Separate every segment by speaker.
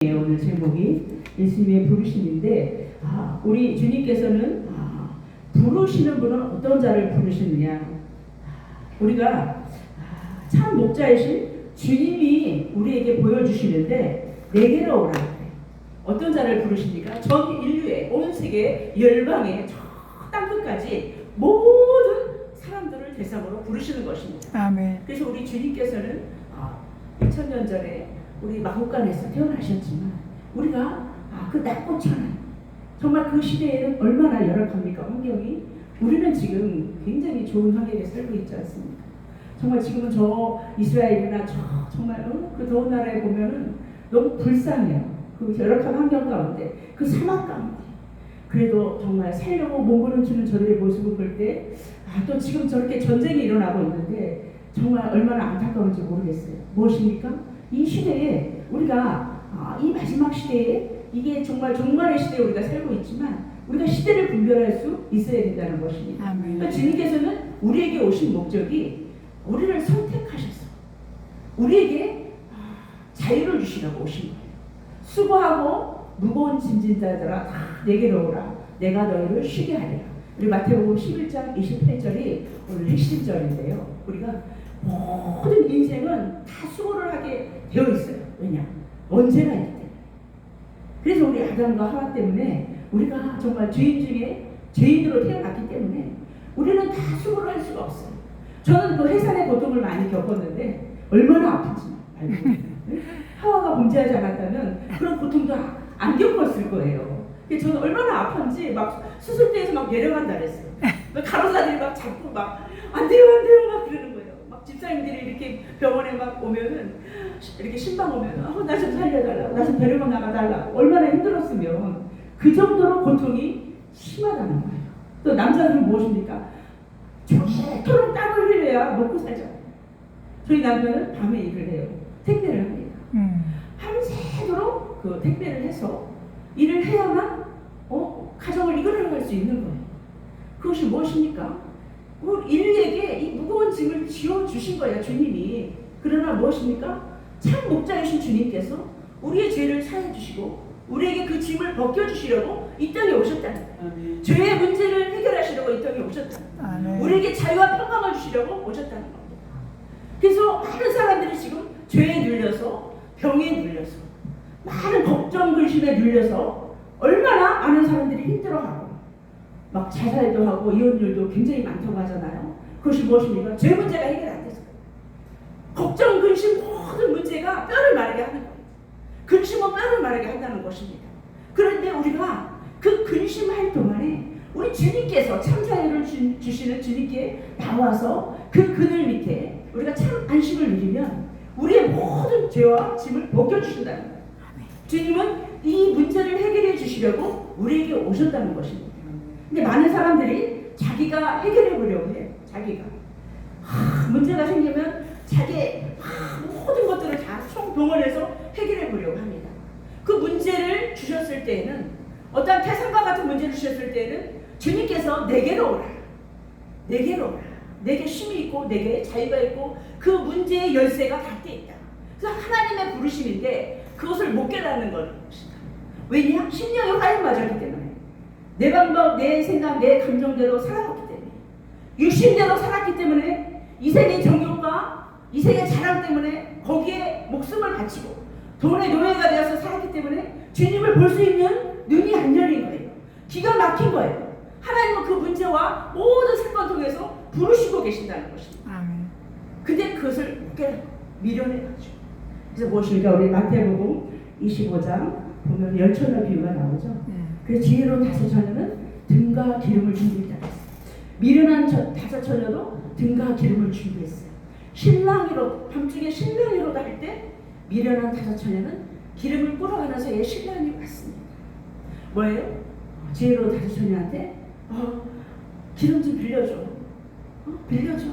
Speaker 1: 오늘 제목이 예수님의 부르심인데, 우리 주님께서는 부르시는 분은 어떤 자를 부르시느냐. 우리가 참 목자이신 주님이 우리에게 보여주시는데, 내게로 오라. 어떤 자를 부르십니까? 전 인류의 온 세계 열방의 저 땅끝까지 모든 사람들을 대상으로 부르시는 것입니다.
Speaker 2: 아멘.
Speaker 1: 그래서 우리 주님께서는 2000년 전에 우리 마국간에서 태어나셨지만, 우리가 그 낮꽃처럼 정말 그 시대에는 얼마나 열악합니까? 환경이. 우리는 지금 굉장히 좋은 환경에 살고 있지 않습니까? 정말 지금은 저 이스라엘이나 정말 그 더운 나라에 보면은 너무 불쌍해요. 그 열악한 환경 가운데, 그 사막 가운데. 그래도 정말 살려고 몸부림 치는 저들의 모습을 볼 때, 또 지금 저렇게 전쟁이 일어나고 있는데 정말 얼마나 안타까운지 모르겠어요. 무엇입니까? 이 시대에 우리가 이 마지막 시대에 이게 정말 종말의 시대에 우리가 살고 있지만, 우리가 시대를 분별할 수 있어야 된다는 것입니다. 그러니까 주님께서는 우리에게 오신 목적이 우리를 선택하셔서 우리에게 자유를 주시라고 오신 거예요. 수고하고 무거운 짐진 자들아 다 내게로 오라. 내가 너희를 쉬게 하리라. 우리 마태복음 11장 28절이 오늘 핵심절인데요. 우리가 모든 인생은 다 수고를 하게 되어 있어요. 왜냐? 언제나 있기 때문에. 그래서 우리 아담과 하와 때문에 우리가 정말 죄인 중에 죄인으로 태어났기 때문에 우리는 다 수고를 할 수가 없어요. 저는 그 해산의 고통을 많이 겪었는데 얼마나 아픈지 알고 하와가 범죄하지 않았다면 그런 고통도 안 겪었을 거예요. 저는 얼마나 아픈지 막 수술대에서 막 내려간다 그랬어요. 간호사들이 막 잡고 막 안 돼요 막 그러는 거예요. 막 집사님들이 이렇게 병원에 막 오면은 이렇게 신방 오면 나 좀 살려달라, 나 좀 데리고 나가달라. 얼마나 힘들었으면 그 정도로 고통이 심하다는 거예요. 또 남자들은 무엇입니까? 저토록 땀을 흘려야 먹고 살잖아요. 저희 남편은 밤에 일을 해요. 택배를 합니다. 밤새도록 그 택배를 해서 일을 해야만 가정을 이끌어갈 수 있는 거예요. 그것이 무엇입니까? 인류에게 이 무거운 짐을 지어주신 거예요, 주님이. 그러나 무엇입니까? 참 목자이신 주님께서 우리의 죄를 사해주시고 우리에게 그 짐을 벗겨주시려고 이 땅에 오셨다는 거예요. 죄의 문제를 해결하시려고 이 땅에 오셨다는 거예요. 우리에게 자유와 평강을 주시려고 오셨다는 겁니다. 그래서 많은 사람들이 지금 죄에 눌려서, 병에 눌려서, 많은 걱정 근심에 눌려서 얼마나 많은 사람들이 힘들어하고 막 자살도 하고 이혼율도 굉장히 많다고 하잖아요. 그것이 무엇입니까? 죄 문제가 해결 안 돼서. 걱정, 근심 모든 문제가 뼈를 마르게 하는 거예요. 근심은 뼈를 마르게 한다는 것입니다. 그런데 우리가 그 근심할 동안에 우리 주님께서 참 자유를 주시는 주님께 나와서 그 그늘 밑에 우리가 참 안식을 누리면 우리의 모든 죄와 짐을 벗겨주신다는 거예요. 주님은 이 문제를 해결해 주시려고 우리에게 오셨다는 것입니다. 근데 많은 사람들이 자기가 해결해 보려고 해요. 자기가 문제가 생기면 자기 모든 것들을 다 총동원해서 해결해 보려고 합니다. 그 문제를 주셨을 때에는, 어떤 태산과 같은 문제를 주셨을 때에는 주님께서 내게로 오라, 내게로 오라, 내게 쉼이 있고 내게 자유가 있고 그 문제의 열쇠가 닫게 있다. 그래서 하나님의 부르심인데 그것을 못 깨닫는 것입니다. 왜냐? 심령이 화염 맞았기 때문에, 내 방법, 내 생각, 내 감정대로 살아갔기 때문에, 육신대로 살았기 때문에, 이 세계의 정욕과 이 세계의 자랑 때문에 거기에 목숨을 바치고 돈의 노예가 되어서 살았기 때문에 주님을 볼 수 있는 눈이 안 열린 거예요. 기가 막힌 거예요. 하나님은 그 문제와 모든 사건 통해서 부르시고 계신다는 것입니다. 근데 그것을 못 깨닫고 미련해가지고. 그래서 무엇입니까? 우리 마태복음 25장 보면 열처녀 비유가 나오죠. 그래서 지혜로운 다섯 처녀는 등과 기름을 준비했다. 미련한 다섯 처녀도 등과 기름을 준비했어요. 신랑이로, 밤중에 신랑이로다 할 때 미련한 다섯 처녀는 기름을 뿌려가면서 얘 신랑이 왔습니다. 뭐예요? 지혜로운 다섯 처녀한테 기름 좀 빌려줘. 빌려줘.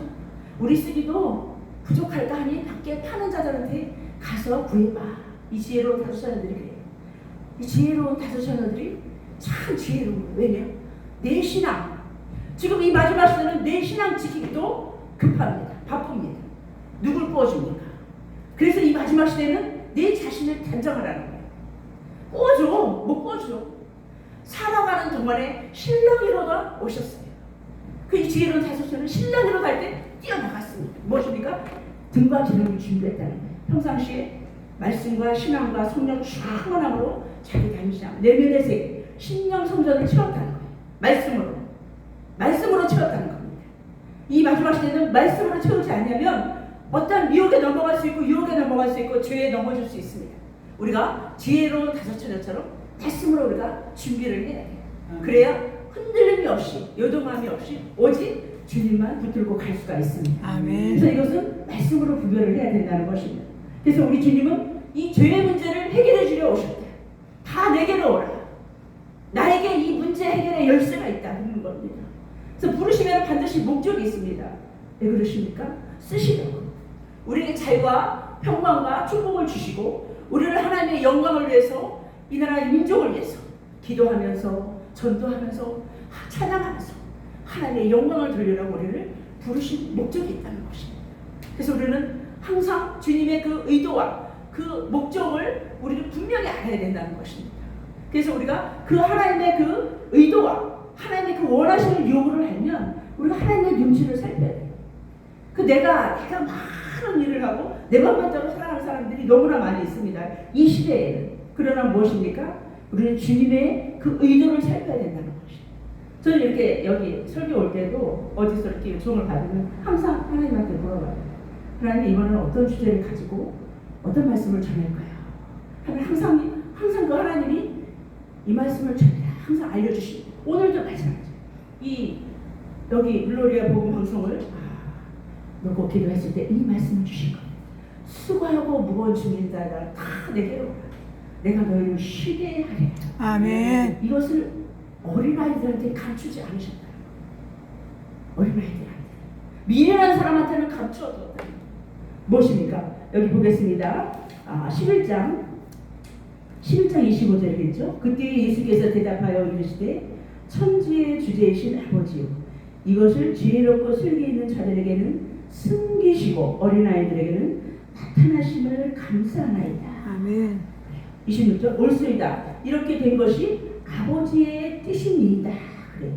Speaker 1: 우리 쓰기도 부족할까 하니 밖에 파는 자들한테 가서 구해봐. 이 지혜로운 다섯 처녀들이 그래요. 이 지혜로운 다섯 처녀들이 참 지혜로운 거예요. 왜냐? 내 신앙, 지금 이 마지막 시대는 내 신앙 지키기도 급합니다. 바쁩니다. 누굴 구워줍니까? 그래서 이 마지막 시대는 내 자신을 단정하라는 거예요. 못 보죠. 살아가는 동안에 신랑이로가 오셨어요. 그 지혜로운 다섯째는 신랑이로 갈 때 뛰어나갔습니다. 무엇입니까? 등과 기름을 준비했다는 거예요. 평상시에 말씀과 신앙과 성령 충만함으로 자기 다니시자 내면의 세계, 신령 성전을 채웠다는 거예요. 말씀으로 채웠다는 겁니다. 이 마지막 시대는 말씀으로 채우지 않으면 어떤 미혹에 넘어갈 수 있고 유혹에 넘어갈 수 있고 죄에 넘어질 수 있습니다. 우리가 지혜로운 다섯 처녀처럼 말씀으로 우리가 준비를 해야 돼요. 그래야 흔들림이 없이 요동함이 없이 오직 주님만 붙들고 갈 수가 있습니다.
Speaker 2: 아멘.
Speaker 1: 그래서 이것은 말씀으로 구별을 해야 된다는 것입니다. 그래서 우리 주님은 이 죄의 문제를 해결해 주려 오셨다. 다 내게로 오라. 나에게 이 문제 해결의 열쇠가 있다는 겁니다. 그래서 부르시면 반드시 목적이 있습니다. 왜 그러십니까? 쓰시려고. 우리에게 자유와 평강과 축복을 주시고 우리를 하나님의 영광을 위해서 이 나라의 민족을 위해서 기도하면서 전도하면서 찬양하면서 하나님의 영광을 돌리려고 우리를 부르신 목적이 있다는 것입니다. 그래서 우리는 항상 주님의 그 의도와 그 목적을 우리는 분명히 알아야 된다는 것입니다. 그래서 우리가 그 하나님의 그 의도와 하나님의 그 원하시는 요구를 알면 우리가 하나님의 눈치를 살펴야 돼요. 그 내가 많은 일을 하고 내 맘만 따로 살아가는 사람들이 너무나 많이 있습니다. 이 시대에는. 그러나 무엇입니까? 우리는 주님의 그 의도를 살펴야 된다는 것입니다. 저는 이렇게 여기 설교 올 때도 어디서 이렇게 요청을 받으면 항상 하나님한테 물어봐요. 하나님 이번에는 어떤 주제를 가지고 어떤 말씀을 전할까요? 하면 항상 그 하나님이 이 말씀을 전해라. 항상 알려주시고 오늘도 마찬가지. 이 여기 물놀이와 복음 방송을 놓고 기도했을 때 이 말씀을 주신 거예요. 수고하고 무거운 짐을 자들아 다 내게로 오라. 내가 너희를 쉬게 하리라.
Speaker 2: 아멘.
Speaker 1: 이것을 어린아이들한테 감추지 않으셨다. 어린아이들한테 미련한 사람한테는 감추어뒀다. 무엇입니까? 여기 보겠습니다. 11장 25절이겠죠. 그때 예수께서 대답하여 이르시되 천지의 주제이신 아버지요 이것을 지혜롭고 슬기 있는 자들에게는 숨기시고 어린아이들에게는 나타나심을 감사하나이다.
Speaker 2: 아멘.
Speaker 1: 26절 올소이다. 이렇게 된 것이 아버지의 뜻이니이다. 그래요.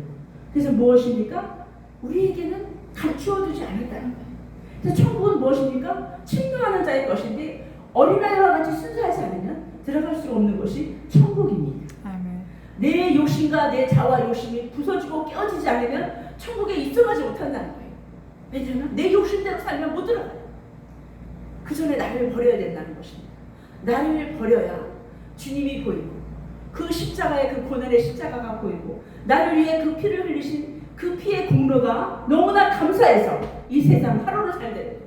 Speaker 1: 그래서 무엇입니까? 우리에게는 감추어두지 않았다는 거예요. 그래서 천국은 무엇입니까? 침노하는 자의 것인데 어린아이와 같이 순수하지 않으면 들어갈 수 없는 것이 천국입니다.
Speaker 2: 아멘.
Speaker 1: 내 욕심과 내 자와 욕심이 부서지고 깨어지지 않으면 천국에 입성하지 못한다는 거예요. 왜냐하면 내 욕심대로 살면 못 들어가요. 그 전에 나를 버려야 된다는 것입니다. 나를 버려야 주님이 보이고 그 십자가의 그 고난의 십자가가 보이고 나를 위해 그 피를 흘리신 그 피의 공로가 너무나 감사해서 이 세상 하루를 살되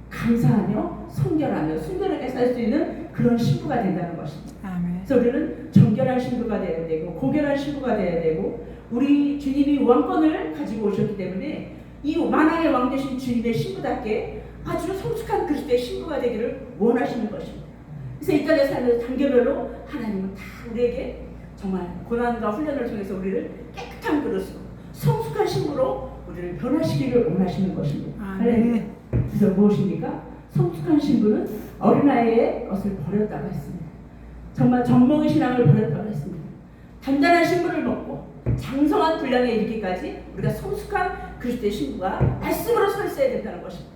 Speaker 1: 감사하며 순결하게 살 수 있는 그런 신부가 된다는 것입니다.
Speaker 2: 아멘.
Speaker 1: 그래서 우리는 정결한 신부가 되어야 되고 고결한 신부가 되어야 되고 우리 주님이 왕권을 가지고 오셨기 때문에 이 만왕의 왕 되신 주님의 신부답게 아주 성숙한 그리스도의 신부가 되기를 원하시는 것입니다. 그래서 이 땅에 사는 단계별로 하나님은 다 우리에게 정말 고난과 훈련을 통해서 우리를 깨끗한 그릇으로 성숙한 신부로 우리를 변화시키기를 원하시는 것입니다.
Speaker 2: 아멘.
Speaker 1: 그래서 무엇입니까? 성숙한 신부는 어린아이의 것을 버렸다고 했습니다. 정말 정몽의 신앙을 버렸다고 했습니다. 단단한 신부를 먹고 장성한 분량에 이르기까지 우리가 성숙한 그리스도의 신부가 말씀으로 서 있어야 된다는 것입니다.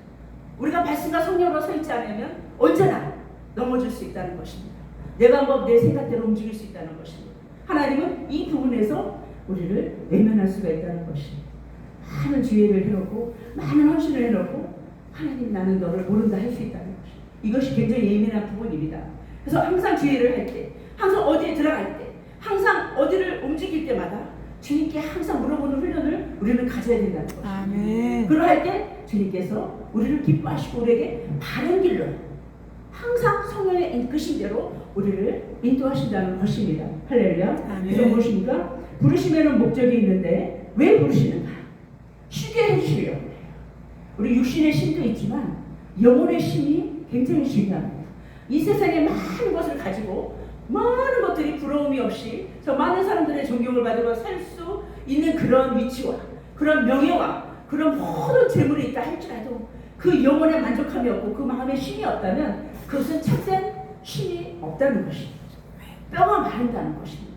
Speaker 1: 우리가 말씀과 성령으로 서 있지 않으면 언제나 넘어질 수 있다는 것입니다. 내 방법, 내 생각대로 움직일 수 있다는 것입니다. 하나님은 이 부분에서 우리를 외면할 수가 있다는 것입니다. 많은 주의를 해놓고 많은 헌신을 해놓고 하나님 나는 너를 모른다 할 수 있다는 것입니다. 이것이 굉장히 예민한 부분입니다. 그래서 항상 주의를 할 때, 항상 어디에 들어갈 때, 항상 어디를 움직일 때마다 주님께 항상 물어보는 훈련을 우리는 가져야 된다는 것입니다.
Speaker 2: 아멘.
Speaker 1: 그러할 때 주님께서 우리를 기뻐하시고 우리에게 바른 길로 항상 성령의 이끄신 대로 우리를 인도하신다는 것입니다. 할렐루야.
Speaker 2: 아멘.
Speaker 1: 그래서 무엇입니까? 부르시면 목적이 있는데 왜 부르시는가? 쉬게 해주시려고 해요. 우리 육신의 신도 있지만 영혼의 신이 굉장히 중요합니다. 이 세상에 많은 것을 가지고 많은 것들이 부러움이 없이 저 많은 사람들의 존경을 받으며 살 수 있는 그런 위치와 그런 명예와 그런 모든 재물이 있다 할지라도 그 영혼에 만족함이 없고 그 마음에 쉼이 없다면 그것은 참된 쉼이 없다는 것입니다. 뼈가 마른다는 것입니다.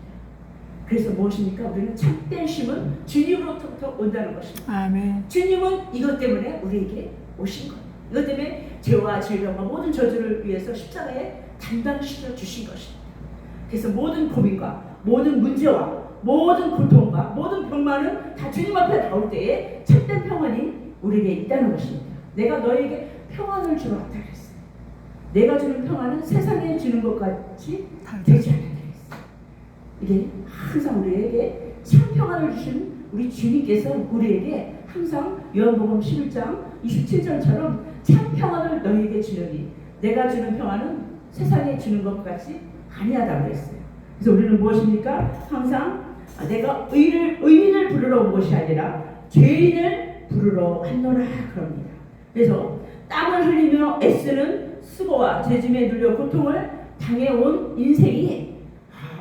Speaker 1: 그래서 무엇입니까? 우리는 참된 쉼은 주님으로부터 온다는 것입니다.
Speaker 2: 아멘.
Speaker 1: 주님은 이것 때문에 우리에게 오신 거예요. 이것 때문에 죄와 질병과 모든 저주를 위해서 십자가에 담당시켜 주신 것입니다. 그래서 모든 고민과 모든 문제와 모든 고통과 모든 병만은 다 주님 앞에 나올 때에 참된 평안이 우리에게 있다는 것입니다. 내가 너에게 평안을 주러 왔다 그랬어요. 내가 주는 평안은 세상에 주는 것 같이 되지 않는다 그랬어요. 이게 항상 우리에게 참 평안을 주신 우리 주님께서 우리에게 항상 요한복음 11장 27절처럼 참 평안을 너희에게 주려니 내가 주는 평안은 세상에 주는 것 같이 아니하다 그랬어요. 그래서 우리는 무엇입니까? 항상 내가 의인을 부르러 온 것이 아니라 죄인을 부르러 왔노라 그럽니다. 그래서 땀을 흘리며 애쓰는 수고와 죄짐에 눌려 고통을 당해온 인생이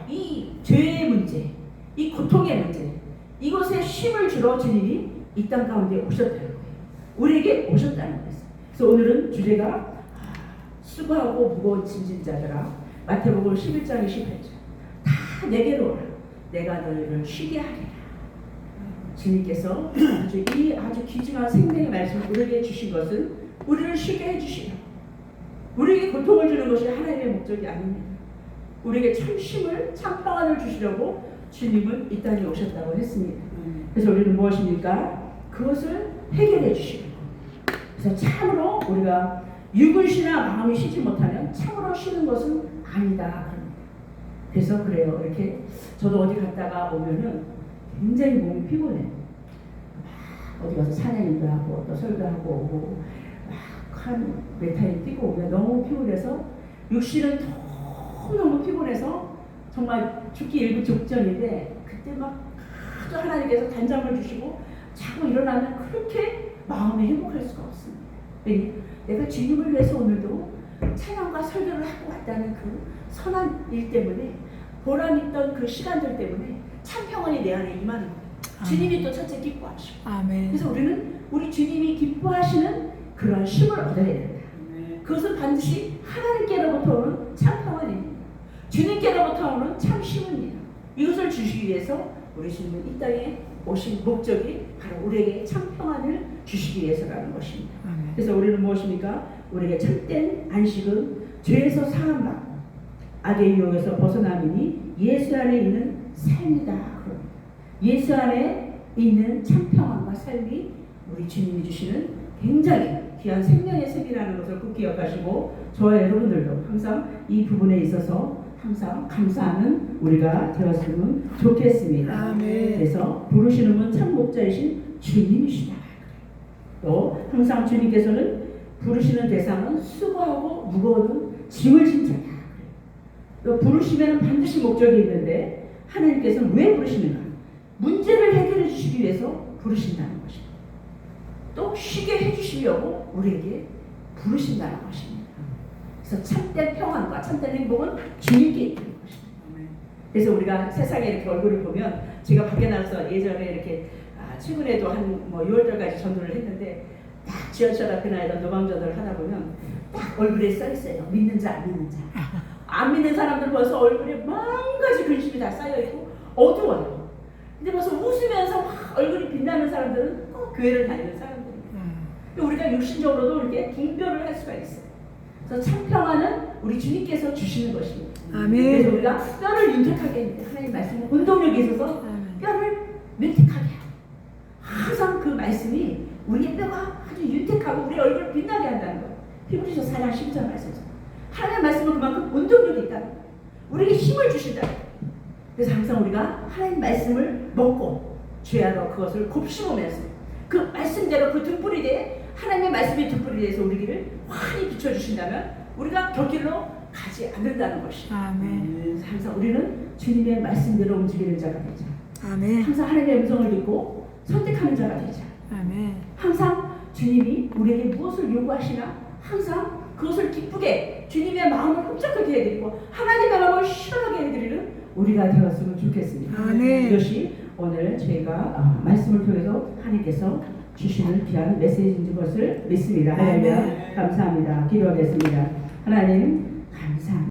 Speaker 1: 이 죄의 문제, 이 고통의 문제, 이것에 쉼을 주러 주님이 이 땅 가운데 오셨다는 거예요. 우리에게 오셨다는 거예요. 그래서 오늘은 주제가 수고하고 무거운 짐진 자들아, 마태복음 11장 28절 다 내게로 오라 내가 너희를 쉬게 하리라. 주님께서 아주 귀중한 생명의 말씀을 우리에게 주신 것은 우리를 쉬게 해주시라. 우리에게 고통을 주는 것이 하나님의 목적이 아닙니다. 우리에게 참 쉼을 참 평안을 주시려고 주님은 이 땅에 오셨다고 했습니다. 그래서 우리는 무엇입니까? 그것을 해결해 주시는 겁니다. 그래서 참으로 우리가 육을 쉬나 마음이 쉬지 못하면 참으로 쉬는 것은 아니다. 그래서 그래요. 이렇게 저도 어디 갔다가 오면은 굉장히 몸이 피곤해. 어디 가서 찬양인도 하고 또 설교하고 오고 한 몇 타임 뛰고 오면 너무 피곤해서 육신은 너무 피곤해서 정말 죽기 일부 직전인데 그때 막 아주 하나님께서 단잠을 주시고 자고 일어나면 그렇게 마음이 행복할 수가 없습니다. 내가 주님을 위해서 오늘도 찬양과 설교를 하고 왔다는 그 선한 일 때문에 보람 있던 그 시간들 때문에 참 평안이 내 안에 임하는 거예요. 주님이 또 첫째 기뻐하시고.
Speaker 2: 아멘.
Speaker 1: 그래서 우리는 우리 주님이 기뻐하시는 그런 쉼을 얻어야 된다. 그것은 반드시 하나님께로부터 오는 참 평안입니다. 주님께로부터 오는 참 쉼입니다. 이것을 주시기 위해서 우리 주님은 이 땅에 오신 목적이 바로 우리에게 참 평안을 주시기 위해서라는 것입니다.
Speaker 2: 아멘.
Speaker 1: 그래서 우리는 무엇입니까? 우리에게 참된 안식은 죄에서 사함받고 악의 유혹에서 벗어남이니 예수 안에 있는 삶이다. 예수 안에 있는 참 평안과 삶이 우리 주님이 주시는 굉장히 귀한 생명의 샘이라는 것을 꼭 기억하시고 저와 여러분들도 항상 이 부분에 있어서 항상 감사하는 우리가 되었으면 좋겠습니다.
Speaker 2: 아멘.
Speaker 1: 그래서 부르시는 분 참 목자이신 주님이시다. 또 항상 주님께서는 부르시는 대상은 수고하고 무거운 짐을 진 자다. 또 부르시면 반드시 목적이 있는데 하나님께서는 왜 부르시는가? 문제를 해결해 주시기 위해서 부르신다는 것입니다. 또 쉬게 해주시려고 우리에게 부르신다는 것입니다. 그래서 참된 평안과 참된 행복은 주님께 있는 것입니다. 그래서 우리가 세상에 이렇게 얼굴을 보면 제가 밖에 나가서 예전에 이렇게 최근에도 한 6월달까지 전도를 했는데 딱 지하철 앞에 나가서 노방전도를 하다 보면 딱 얼굴에 써 있어요. 믿는 자, 안 믿는 자. 안 믿는 사람들 벌써 얼굴에 만가지 근심이 다 쌓여 있고 어두워요. 근데 벌써 웃으면서 막 얼굴이 빛나는 사람들은 꼭 교회를 다니는 사람들입니다. 우리가 육신적으로도 이렇게 분별을 할 수가 있어요. 그래서 참 평안은 우리 주님께서 주시는 것입니다.
Speaker 2: 아멘.
Speaker 1: 그래서 우리가 뼈를 윤택하게 합니다. 하나님 말씀은 운동력이 있어서 뼈를 윤택하게 해요. 항상 그 말씀이 우리의 뼈가 아주 윤택하고 우리 얼굴을 빛나게 한다는 거예요. 히브리서 4장 10절 말씀에서 하나님의 말씀은 그만큼 운동력이 있다는 거예요. 우리에게 힘을 주신다는 거예요. 그래서 항상 우리가 하나님 말씀을 먹고 죄하러 그것을 곱씹으면서 그 말씀대로 그 등불이 하나님의 말씀이 등불이 돼서 우리 길을 환히 비춰주신다면 우리가 곁길로 가지 않는다는 것이에요.
Speaker 2: 아멘.
Speaker 1: 그래서 항상 우리는 주님의 말씀대로 움직이는 자가 되자.
Speaker 2: 아멘.
Speaker 1: 항상 하나님의 음성을 듣고 선택하는 자가 되자.
Speaker 2: 아멘.
Speaker 1: 항상 주님이 우리에게 무엇을 요구하시나 항상 그것을 기쁘게 주님의 마음을 흡족하게 해드리고 하나님의 마음을 시원하게 해드리는 우리가 되었으면 좋겠습니다.
Speaker 2: 아멘.
Speaker 1: 이것이 오늘 저희가 말씀을 통해서 하나님께서 주시는 귀한 메시지인 것을 믿습니다. 하나님 감사합니다. 기도하겠습니다. 하나님